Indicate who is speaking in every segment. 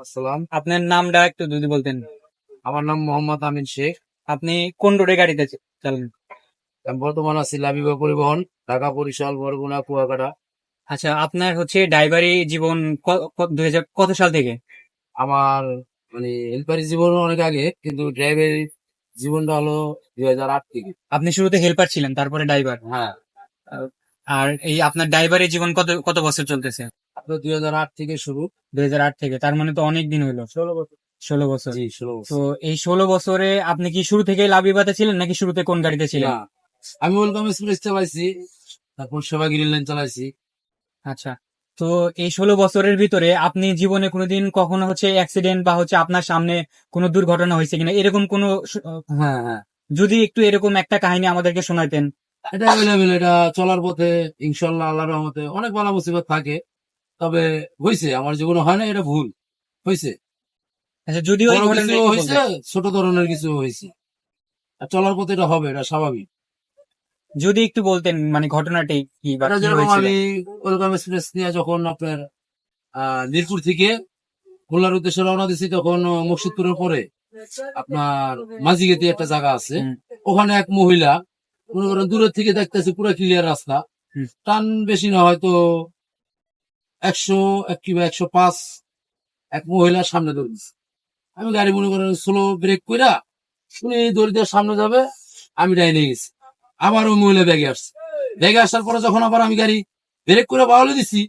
Speaker 1: আসসালাম।
Speaker 2: আপনার নামটা একটু যদি বলতেন।
Speaker 1: আমার নাম মোহাম্মদ আমিন শেখ।
Speaker 2: আপনি কোন রোডে গাড়িতে চালান?
Speaker 1: আমি বর্তমান আছি লাবিবা পরিবহন, ঢাকা, বরিশাল, বরগুনা, কুয়াকাটা।
Speaker 2: আচ্ছা, আপনার হচ্ছে ড্রাইভারি জীবন 2000 কত সাল থেকে?
Speaker 1: আমার হেল্পারি জীবন অনেক আগে, কিন্তু ড্রাইভারি জীবনটা হলো 2008 থেকে।
Speaker 2: আপনি শুরুতে হেল্পার ছিলেন, তারপরে ড্রাইভার।
Speaker 1: হ্যাঁ,
Speaker 2: আর এই আপনার ড্রাইভারি জীবন কত কত বছর চলতেছে?
Speaker 1: আপনার 2008 থেকে শুরু।
Speaker 2: 2008 থেকে, তার মানে তো অনেক দিন হইলো।
Speaker 1: 16 বছর।
Speaker 2: 16 বছর।
Speaker 1: জি, 16
Speaker 2: তো
Speaker 1: বছর।
Speaker 2: এই 16 বছরে আপনি কি শুরু থেকে লাবিবাতে ছিলেন নাকি শুরুতে কোন গাড়িতে ছিলেন?
Speaker 1: না, আমি ওয়েলকাম এক্সপ্রেস চালাইছি, তারপর সেবা গ্রিন লাইন চালাইছি।
Speaker 2: আচ্ছা, তো এই 16 বছরের ভিতরে আপনি জীবনে কোনোদিন কখনো হচ্ছে অ্যাক্সিডেন্ট বা হচ্ছে আপনার সামনে কোনো দুর্ঘটনা হয়েছে কিনা, এরকম কোনো
Speaker 1: হ্যাঁ, হ্যাঁ,
Speaker 2: যদি একটু এরকম একটা কাহিনী আমাদেরকে শোনাইতেন।
Speaker 1: এটা অ্যাভেলেবেল। এটা চলার পথে ইনশাল্লাহ আল্লাহর রহমতে অনেক বালা মুসিবত থাকে। তবে হয়েছে, আমার জীবনে হয় না, এটা ভুল হয়েছে।
Speaker 2: আচ্ছা, যদি ওই
Speaker 1: বড় কিছু
Speaker 2: ঘটনাটা একটু
Speaker 1: হয়েছে,
Speaker 2: বলতেন।
Speaker 1: ছোট ধরনের কিছু হয়েছে। আর চলার পথে এটা হবে, এটা স্বাভাবিক।
Speaker 2: যদি একটু বলতেন মানে ঘটনাটি কি বা
Speaker 1: এটা
Speaker 2: কি
Speaker 1: যেরকম
Speaker 2: হয়েছিল।
Speaker 1: আমি ওয়েলকাম এক্সপ্রেস নিয়ে যখন আপনার মিরপুর থেকে খুলনার উদ্দেশ্যে রওনা দিছি, তখন মুর্শিদপুরের পরে আপনার মাঝিগেতি একটা জায়গা আছে।
Speaker 2: হুম,
Speaker 1: ওখানে এক মহিলা, মনে করেন দূরের থেকে দেখতেছে পুরো ক্লিয়ার রাস্তা,
Speaker 2: হুম।
Speaker 1: টান বেশি না হয়তো 100 কিংবা 105, এক মহিলার সামনে দৌড়ছে। আমি গাড়ি মনে করেন স্লো ব্রেক কইরা উনি দড়ি দিয়ে সামনে যাবে, আমি ডাইনে গেছি। আবার ওই মহিলা ব্যাগে আসছে। ব্যাগে আসার পরে যখন আবার আমি গাড়ি ব্রেক করে বাউলে দিছি,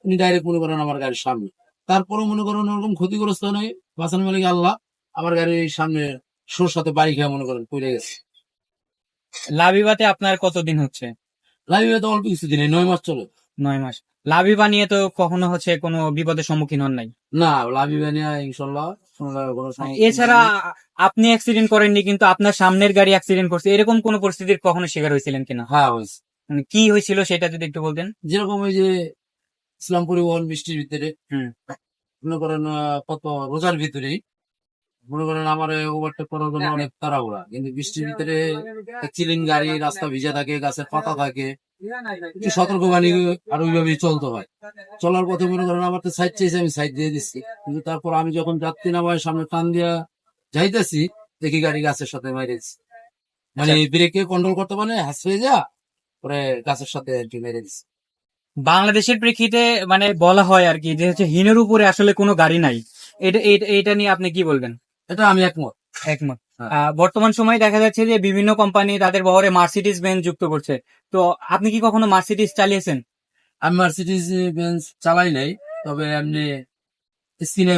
Speaker 1: উনি ডাইরেক্ট মনে করেন আমার গাড়ির সামনে। তারপরে মনে করেন ওরকম ক্ষতিগ্রস্ত নয়, বাঁচানো মালিক আল্লাহ। আমার গাড়ির সামনে সোর সাথে বাড়ি খেয়ে মনে করেন পড়ে গেছে।
Speaker 2: লাবিবাতে আপনার কতদিন হচ্ছে?
Speaker 1: লাইভে তো অল্প কিছু দিনে 9 মাস চলে।
Speaker 2: 9 মাস। লাবিবা নিয়ে তো কখনো হচ্ছে কোনো বিপদের সম্মুখীন হন নাই?
Speaker 1: না, লাভি বানিয়া ইনশাল্লাহ কোনো সমস্যা
Speaker 2: এছাড়া
Speaker 1: হয়নি।
Speaker 2: আপনি অ্যাক্সিডেন্ট করেননি কিন্তু আপনার সামনের গাড়ি অ্যাক্সিডেন্ট করছে, এরকম কোনো পরিস্থিতির কখনো শিকার হয়েছিলেন কিনা?
Speaker 1: হ্যাঁ, হয়েছে।
Speaker 2: মানে কি হয়েছিল সেটা যদি একটু বলতেন।
Speaker 1: যেরকম ওই যে ইসলাম পরিবহন বৃষ্টির ভিতরে,
Speaker 2: হুম।
Speaker 1: মনে করেন কত রোজার ভিতরেই মনে করেন আমার ওভারটেক করার জন্য অনেক তাড়াহুড়া, কিন্তু বৃষ্টির ভিতরে চিলিং গাড়ি, রাস্তা ভিজা থাকে, গাছের পাতা থাকে, একটু সতর্কবাণী আর ওইভাবেই চলতে হয়। চলার পথে মনে করেন আমার তো সাইড চেয়েছে, আমি সাইড দিয়ে দিচ্ছি, কিন্তু তারপর আমি যখন যাত্রী নামায় সামনে টান দিয়া যাইতেছি, দেখি গাড়ি গাছের সাথে মেরেছি। মানে
Speaker 2: আচ্ছা,
Speaker 1: ব্রেকে কন্ট্রোল করতে পারে হাস হয়ে যা, পরে গাছের সাথে আর কি মেরে দিচ্ছি।
Speaker 2: বাংলাদেশের প্রেক্ষিতে মানে বলা হয় আর কি যে হচ্ছে হিনের উপরে আসলে কোনো গাড়ি নাই। এটা নিয়ে আপনি কি বলবেন?
Speaker 1: এটা আমি একমত।
Speaker 2: একমত।
Speaker 1: হ্যাঁ,
Speaker 2: বর্তমান সময়ে দেখা যাচ্ছে যে বিভিন্ন কোম্পানি তাদের বহরে মার্সিডিজ বেঞ্জ যুক্ত করছে। তো আপনি কি কখনো মার্সিডিজ চালিয়েছেন?
Speaker 1: আমি মার্সিডিজ বেঞ্চ চালাই নাই, তবে এমনি সিনে